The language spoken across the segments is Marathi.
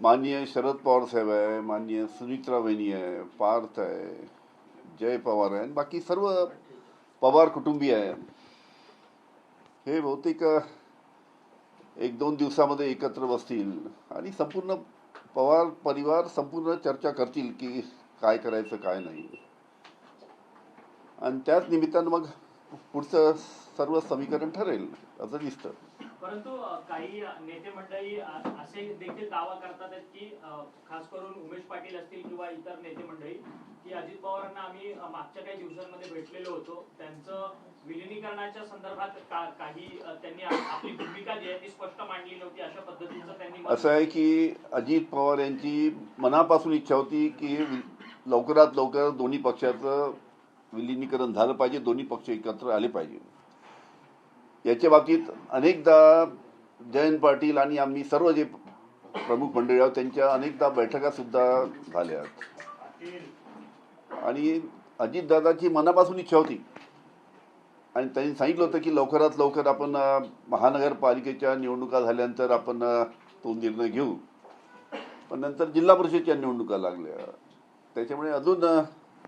माननीय शरद पवार साहेब आहे, माननीय सुनित्रा वहिनी आहे, पार्थ आहे, जय पवार आहे, बाकी सर्व पवार कुटुंबीय आहे. हे बहुतेक एक दोन दिवसामध्ये एकत्र बसतील आणि संपूर्ण पवार परिवार संपूर्ण चर्चा करतील की काय करायचं काय नाही, आणि त्याच निमित्तानं मग पुढचं सर्व समीकरण ठरेल असं दिसतं. परंतु काही नेते मंडळी असे देखील दावा करतात की खास करून उमेश पाटील असतील किंवा इतर नेते मंडळी की अजित पवारांना आम्ही मागच्या काही दिवसांमध्ये भेटलेलो होतो, त्यांचं विलिनीकरणाच्या संदर्भात काही त्यांनी आपली भूमिका जी आहे ती स्पष्ट मांडली नव्हती, अशा पद्धतीचं त्यांनी. असं आहे की अजित पवार यांची मनापासून इच्छा होती की लवकरात लवकर दोन्ही पक्षाचं विलिनीकरण झालं पाहिजे, दोन्ही पक्ष एकत्र आले पाहिजे. याच्या बाबतीत अनेकदा जयंत पाटील आणि आम्ही सर्व जे प्रमुख मंडळी आहोत त्यांच्या अनेकदा बैठका सुद्धा झाल्या, आणि अजितदादाची मनापासून इच्छा होती आणि त्यांनी सांगितलं होतं की लवकरात लवकर आपण महानगरपालिकेच्या निवडणुका झाल्यानंतर आपण तो निर्णय घेऊ. पण नंतर जिल्हा परिषदेच्या निवडणुका लागल्या, त्याच्यामुळे अजून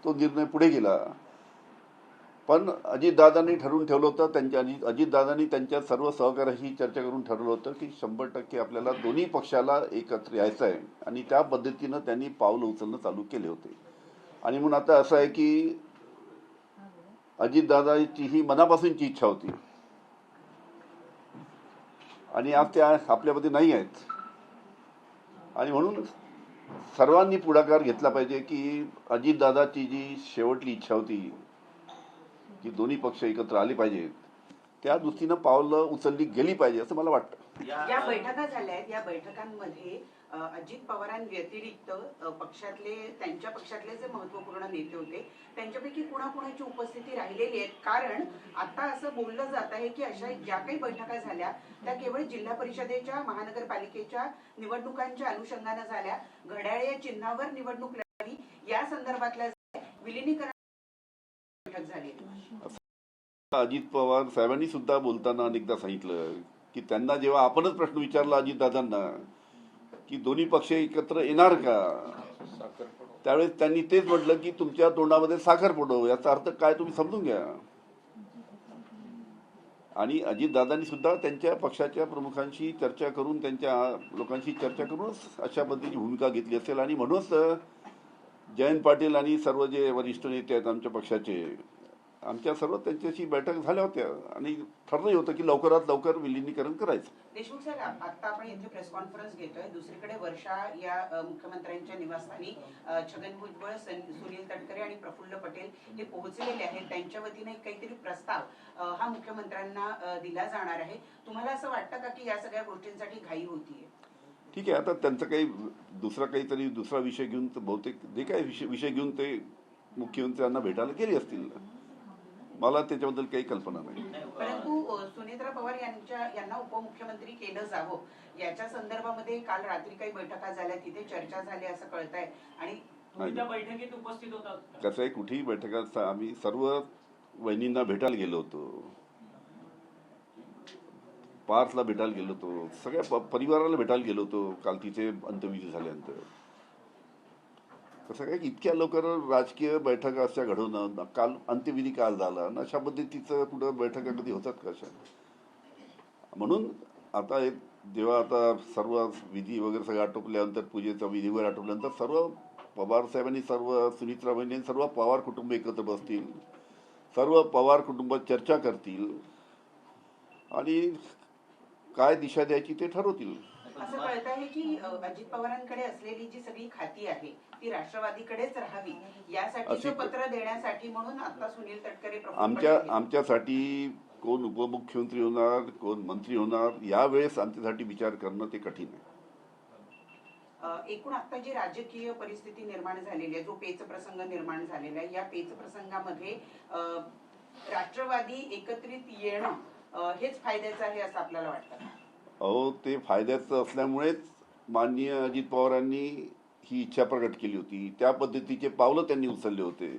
तो निर्णय पुढे गेला. पण अजितदादांनी ठरवून ठेवलं होतं, अजितदादांनी त्यांच्या सर्व सहकार्याशी चर्चा करून ठरवलं होतं की 100% आपल्याला दोन्ही पक्षाला एकत्र यायचं आहे, आणि त्या पद्धतीनं त्यांनी पावलं उचलणं चालू केले होते. आणि म्हणून आता असं आहे की अजितदादाची ही मनापासूनची इच्छा होती आणि आज त्या आपल्यामध्ये नाही आहेत, आणि म्हणून सर्वांनी पुढाकार घेतला पाहिजे की अजितदादाची जी शेवटली इच्छा होती की दोन्ही पक्ष एकत्र आले पाहिजेत, त्या दृष्टीनं पावलं उचलली गेली पाहिजे असं मला वाटतं. या बैठका झाल्या आहेत, या बैठकांमध्ये अजित पवारांव्यतिरिक्त त्यांच्या पक्षातले जे महत्वपूर्ण नेते होते त्यांच्यापैकी कुणाकुणाची उपस्थिती राहिलेली आहे? कारण आता असं बोललं जात आहे की अशा ज्या काही बैठका झाल्या त्या केवळ जिल्हा परिषदेच्या महानगरपालिकेच्या निवडणुकांच्या अनुषंगाने झाल्या, घड्याळ या चिन्हावर निवडणूक लढावी या संदर्भातल्या विलिनीकरण बैठक झाली. अजित पवार साहेबांनी सुद्धा बोलताना अनेकदा सांगितलं की त्यांना जेव्हा आपणच प्रश्न विचारला अजितदादांना की दोन्ही पक्ष एकत्र येणार का, त्यावेळेस त्यांनी तेच म्हटलं की तुमच्या तोंडामध्ये साखर पडो, याचा अर्थ काय तुम्ही समजून घ्या. आणि अजितदादांनी सुद्धा त्यांच्या पक्षाच्या प्रमुखांशी चर्चा करून, त्यांच्या लोकांशी चर्चा करूनच अशा पद्धतीची भूमिका घेतली असेल. आणि म्हणूनच जयंत पाटील आणि सर्व जे वरिष्ठ नेते आहेत आमच्या पक्षाचे, आमच्या सर्व त्यांच्याशी बैठक झाल्या होत्या आणि ठरलं होतं की लवकरात लवकर विलिनीकरण करायचं. देशमुख सर, आता आपण इथे प्रेस कॉन्फरन्स घेतोय, दुसरीकडे वर्षा या मुख्यमंत्र्यांच्या निवासस्थानी छगन भुजबळ, सुनील तटकरे आणि प्रफुल्ल पटेल हे पोहोचलेले आहेत. त्यांच्या वतीने काहीतरी प्रस्ताव हा मुख्यमंत्र्यांना दिला जाणार आहे. तुम्हाला असं वाटतं का की या सगळ्या गोष्टींसाठी घाई होतीये? ठीक आहे, आता त्यांचं काही दुसरा विषय घेऊन, बहुतेक जे काही विषय घेऊन ते मुख्यमंत्र्यांना भेटायला गेले असतील, मला त्याच्याबद्दल काही कल्पना नाही. परंतु सुनेत्रा पवार यांना उपमुख्यमंत्री केलं जावं याच्या संदर्भामध्ये काल रात्री काही बैठका झाल्या, तिथे चर्चा झाली असं कळतंय. आणि त्या बैठकीत उपस्थित होता? कसं आहे, कुठेही बैठकात आम्ही सर्व वहिनींना भेटायला गेलो होतो, पार्थला भेटायला गेलो होतो, सगळ्या परिवाराला भेटायला गेलो होतो काल तिथे अंत्यविधी झाल्यानंतर. कसं काय इतक्या लवकर राजकीय बैठका अशा घडवणं, काल अंत्यविधी काल झाला, अशा पद्धतीचं कुठं बैठका कधी होतात का अशा? म्हणून आता जेव्हा आता सर्व विधी वगैरे सगळं आटोपल्यानंतर, पूजेचा विधी वगैरे आटोपल्यानंतर सर्व पवार साहेबांनी, सर्व सुनित्रा वहिनी, सर्व पवार कुटुंब एकत्र बसतील, सर्व पवार कुटुंब चर्चा करतील आणि काय दिशा द्यायची ते ठरवतील. असं कळत आहे की अजित पवारांकडे असलेली जी सगळी खाती आहे ती राष्ट्रवादीकडेच राहावी यासाठीचं पत्र देण्यासाठी म्हणून आता सुनील तटकरे आमच्यासाठी कोण उपमुख्यमंत्री होणार, कोण मंत्री होणार, यावेळेस आमच्यासाठी विचार करणं ते कठीण आहे. एकूण आता जी राजकीय परिस्थिती निर्माण झालेली आहे, जो पेच प्रसंग निर्माण झालेला आहे, या पेच प्रसंगामध्ये राष्ट्रवादी एकत्रित येणं हेच फायद्याचं आहे असं आपल्याला वाटतं? अहो, ते फायद्याचं असल्यामुळेच माननीय अजित पवारांनी ही इच्छा प्रकट केली होती, त्या पद्धतीचे पावलं त्यांनी उचलले होते,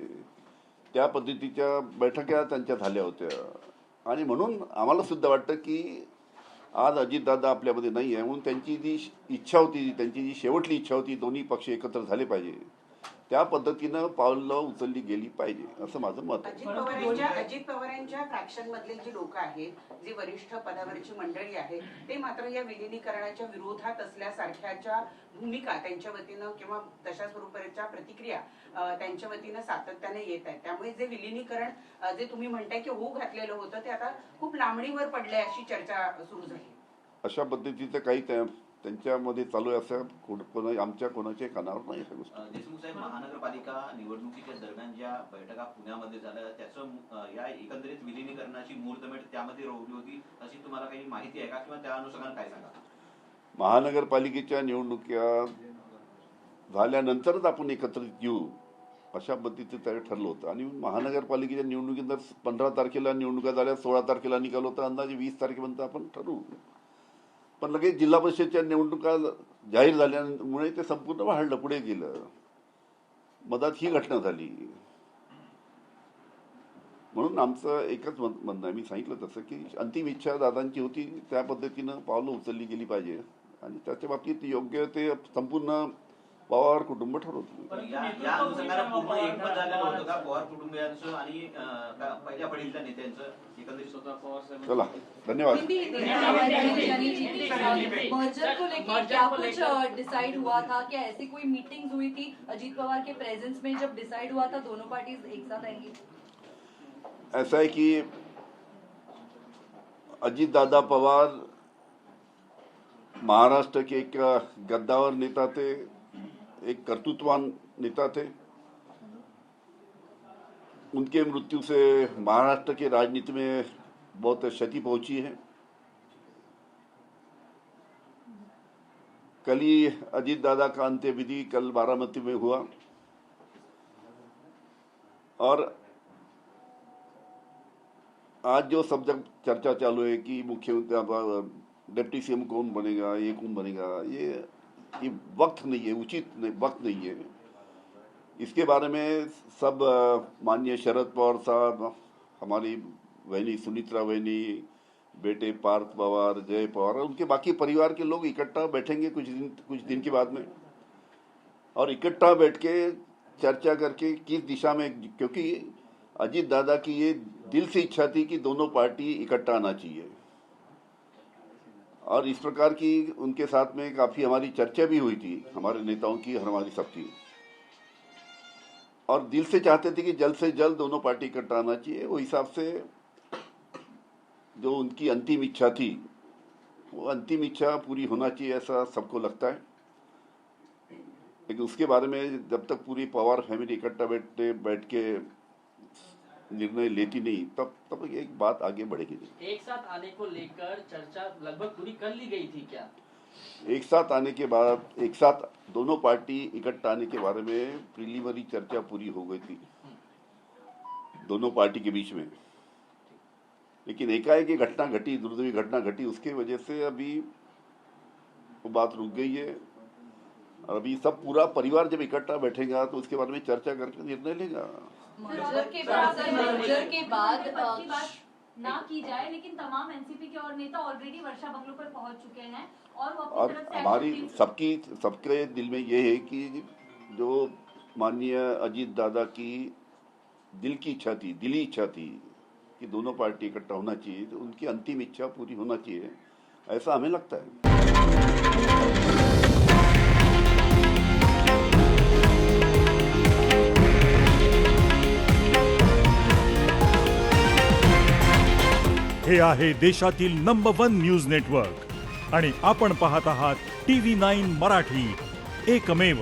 त्या पद्धतीच्या बैठका त्यांच्या झाल्या होत्या. आणि म्हणून आम्हाला सुद्धा वाटतं की आज अजितदादा आपल्यामध्ये नाही आहे, म्हणून त्यांची जी इच्छा होती, त्यांची जी शेवटली इच्छा होती, दोन्ही पक्ष एकत्र झाले पाहिजे, त्या पद्धतीनं पावलं उचलली गेली पाहिजे असं माझं मत आहे. अजित पवारांच्या फ्रॅक्शन मधले जी लोक आहेत, जी वरिष्ठ पदावरची मंडळी आहे, ते मात्र या विलिनीकरणाच्या विरोधात असल्यासारख्याच्या भूमिका त्यांच्या वतीनं किंवा तशा स्वरूपाच्या प्रतिक्रिया त्यांच्या वतीनं सातत्याने येत आहेत. त्यामुळे जे विलिनीकरण जे तुम्ही म्हणताय की होऊ घातलेलं होतं ते आता खूप लांबणीवर पडलंय अशी चर्चा सुरू झाली. अशा पद्धतीचं काही त्यांच्यामध्ये चालू आहे असं आमच्या कोणाच्या कानावर नाही अशा गोष्टी. देशमुख साहेब, महानगरपालिका निवडणुकीच्या दरम्यान ज्या बैठका पुण्यामध्ये झाल्या त्याचं या एकंदरीत विलिनीकरणाची मुहूर्तमेढ त्यामध्ये रोवली होती अशी तुम्हाला काही माहिती आहे का, किंवा त्या अनुषंगाने काय सांगा? महानगरपालिकेच्या निवडणुका झाल्यानंतरच आपण एकत्रित येऊ अशा पद्धतीचं त्या ठरलं होतं. आणि महानगरपालिकेच्या निवडणुकीनंतर 15 तारखेला निवडणुका झाल्या, 16 तारखेला निकाल होता, अंदाजे 20 तारखेपर्यंत आपण ठरवू. पण लगेच जिल्हा परिषदच्या निवडणुका जाहीर झाल्यामुळे ते संपूर्ण वाढलं, पुढे गेलं. मधात ही घटना झाली. म्हणून आमचं एकच म्हणणं आहे, मी सांगितलं तसं की अंतिम इच्छा दादांची होती, त्या पद्धतीनं पावलं उचलली गेली पाहिजे आणि त्याच्या बाबतीत योग्य ते संपूर्ण पवार कुटुंब ठरवतील. या अनुषंगाने पूर्ण एकमत झालेलं होतं का पवार कुटुंबियांचं आणि पहिल्या फळीतल्या नेत्यांचं एकंदरीत? चला, धन्यवाद. मर्जर को लेकर क्या कुछ डिसाइड हुआ था? क्या ऐसी कोई मीटिंग हुई थी अजीत पवार के प्रेजेंस में जब डिसाइड हुआ था दोनों पार्टीज एक साथ आएंगी? ऐसा है कि अजीत दादा पवार महाराष्ट्र के एक गद्दावर नेता थे, एक कर्तृत्ववान नेता थे. उनके मृत्यु से महाराष्ट्र की राजनीति में बहुत क्षति पहुंची है. कल ही अजीत दादा का अंत्यविधि कल बारामती में हुआ और आज जो सब जब चर्चा चालू है कि मुख्यमंत्री डिप्टी सीएम कौन बनेगा, ये कौन बनेगा, ये वक्त नहीं है, उचित नहीं, वक्त नहीं है. इसके बारे में सब माननीय शरद पवार साहब, हमारी बहनी सुनीत्रा बहनी, बेटे पार्थ पवार, जय पवार, उनके बाकी परिवार के लोग इकट्ठा बैठेंगे कुछ दिन के बाद में और इकट्ठा बैठ के चर्चा करके किस दिशा में, क्योंकि अजीत दादा की ये दिल से इच्छा थी कि दोनों पार्टी इकट्ठा आना चाहिए और इस प्रकार की उनके साथ में काफ़ी हमारी चर्चा भी हुई थी, हमारे नेताओं की, हमारी सबकी, और दिल से चाहते थे कि जल्द से जल्द दोनों पार्टी इकट्ठा आना चाहिए. वो हिसाब से जो उनकी अंतिम इच्छा थी वो अंतिम इच्छा पूरी होना चाहिए ऐसा सबको लगता है. लेकिन उसके बारे में जब तक पूरी पवार फैमिली इकट्ठा बैठ के निर्णय लेती नहीं तब एक बात आगे बढ़ेगी नहीं. एक साथ आने को लेकर चर्चा लगभग पूरी कर ली गई थी क्या? एक साथ आने के बाद, एक साथ दोनों पार्टी इकट्ठा आने के बारे में प्रीलिमिनरी चर्चा पूरी हो गई थी दोनों पार्टी के बीच में. लेकिन एकाएक ये घटना घटी, दुर्दैवी घटना घटी, उसके वजह से अभी वो बात रुक गई है. और अभी सब पूरा परिवार जब इकट्ठा बैठेगा तो उसके बारे में चर्चा करके निर्णय लेगा. मर्जर के बाद की बात ना की जाए, लेकिन तमाम एनसीपी के और नेता ऑलरेडी वर्षा बंगलो पर पहुंच चुके हैं और वो अपनी तरफ से हमारी सबके दिल में ये है कि जो माननीय अजीत दादा की दिली इच्छा थी कि दोनों पार्टी इकट्ठा होना चाहिए, तो उनकी अंतिम इच्छा पूरी होना चाहिए ऐसा हमें लगता है. हे आहे देशातील नंबर 1 न्यूज नेटवर्क आणि आपण पाहत आहात TV9 मराठी, एकमेव.